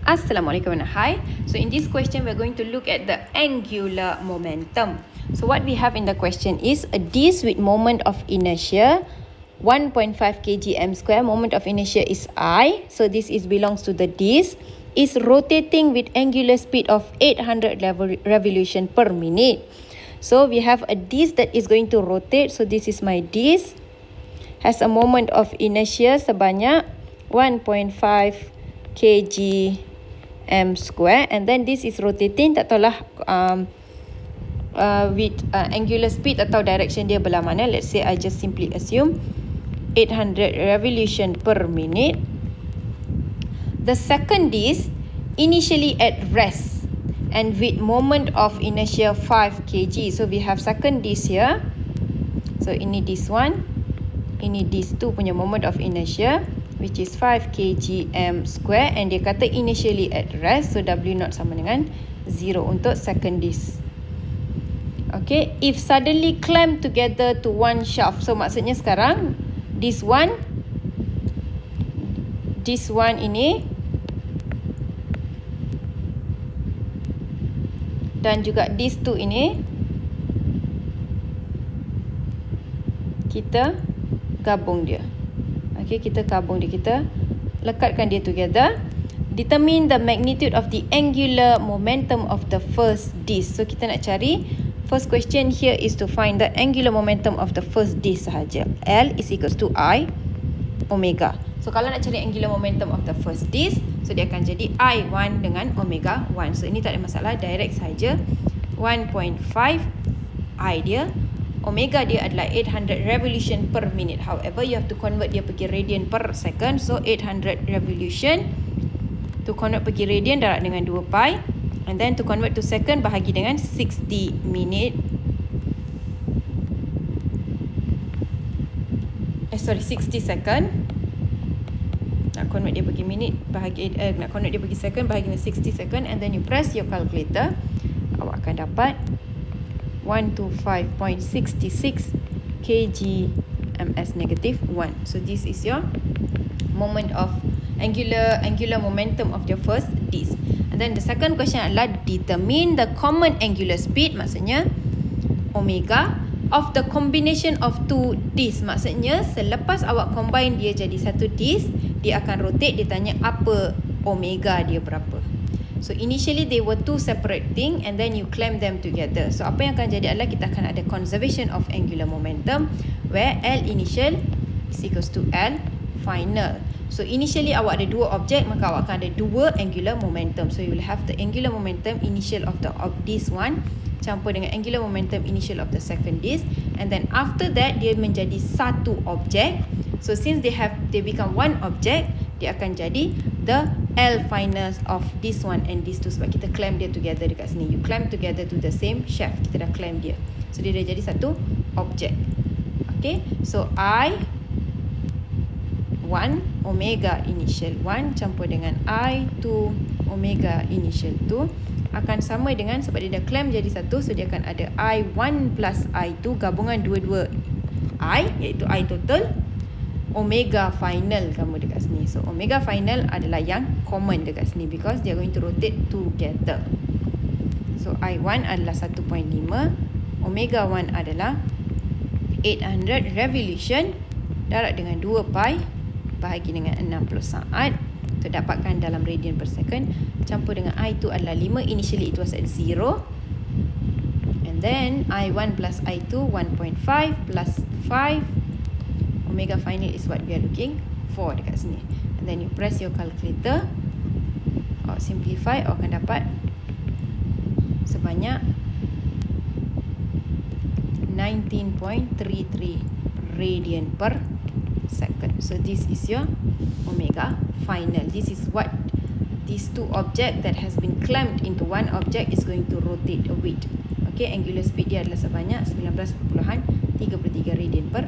Assalamualaikum and hi. So in this question we're going to look at the angular momentum. So what we have in the question is a disk with moment of inertia 1.5 kg m square. Moment of inertia is I. So this belongs to the disk. Is rotating with angular speed of 800 revolution per minute. So we have a disk that is going to rotate. So this is my disk. Has a moment of inertia sebanyak 1.5 kg m square, and then this is rotating, tak tahulah with angular speed atau direction dia belah mana. Let's say I just simply assume 800 revolution per minute. The second disk initially at rest and with moment of inertia 5 kg. So we have second disk here. So ini disk 1, ini disk 2 punya moment of inertia, which is 5 kg m square, and dia kata initially at rest, so W0 sama dengan 0 untuk second disk. Okay, if suddenly clamp together to one shaft, so maksudnya sekarang disk 1 ini dan juga disk 2 ini kita gabung dia. Okay, kita gabung dia, kita lekatkan dia together. Determine the magnitude of the angular momentum of the first disk. So kita nak cari, first question here is to find the angular momentum of the first disk sahaja. L is equals to I omega. So kalau nak cari angular momentum of the first disk, so dia akan jadi I1 dengan omega 1. So ini tak ada masalah, direct sahaja. 1.5 I dia, omega dia adalah 800 revolution per minute. However, you have to convert dia pergi radian per second. So 800 revolution to convert pergi radian darab dengan 2 pi, and then to convert to second bahagi dengan 60 minute. 60 second. Nak convert dia pergi minit bahagi nak convert dia pergi second bahagi dengan 60 second, and then you press your calculator. Awak akan dapat 125.66 kg ms negative 1. So this is your moment of angular momentum of your first disk. And then the second question adalah determine the common angular speed, maksudnya omega of the combination of two disk. Maksudnya selepas awak combine dia jadi satu disk, dia akan rotate. Dia tanya apa omega dia berapa. So initially they were two separate thing, and then you clamp them together. So apa yang akan jadi adalah kita akan ada conservation of angular momentum, where L initial is equals to L final. So initially awak ada dua objek, maka awak akan ada dua angular momentum. So you will have the angular momentum initial of the disk 1 campur dengan angular momentum initial of the second disk, and then after that dia menjadi satu objek. So since they become one object, dia akan jadi the L finals of this one and this two, sebab kita clamp dia together dekat sini. You clamp together to the same shaft. Kita dah clamp dia. So dia dah jadi satu objek. Okay, so I1 omega initial 1 campur dengan I2 omega initial 2 akan sama dengan, sebab dia dah clamp jadi satu, so dia akan ada I1 plus I2 gabungan dua-dua I, iaitu I total, omega final kamu dekat sini. So omega final adalah yang common dekat sini because they are going to rotate together. So I1 adalah 1.5, omega 1 adalah 800 revolution darab dengan 2 pi bahagi dengan 60 saat. Itu dapatkan dalam radian per second. Campur dengan I2 adalah 5, initially it was at 0. And then I1 plus I2 1.5 plus 5, omega final is what we are looking for dekat sini. And then you press your calculator, or simplify, or akan dapat sebanyak 19.33 radian per second. So this is your omega final. This is what these two object that has been clamped into one object is going to rotate with. Okay, angular speed dia adalah sebanyak 19.33 radian per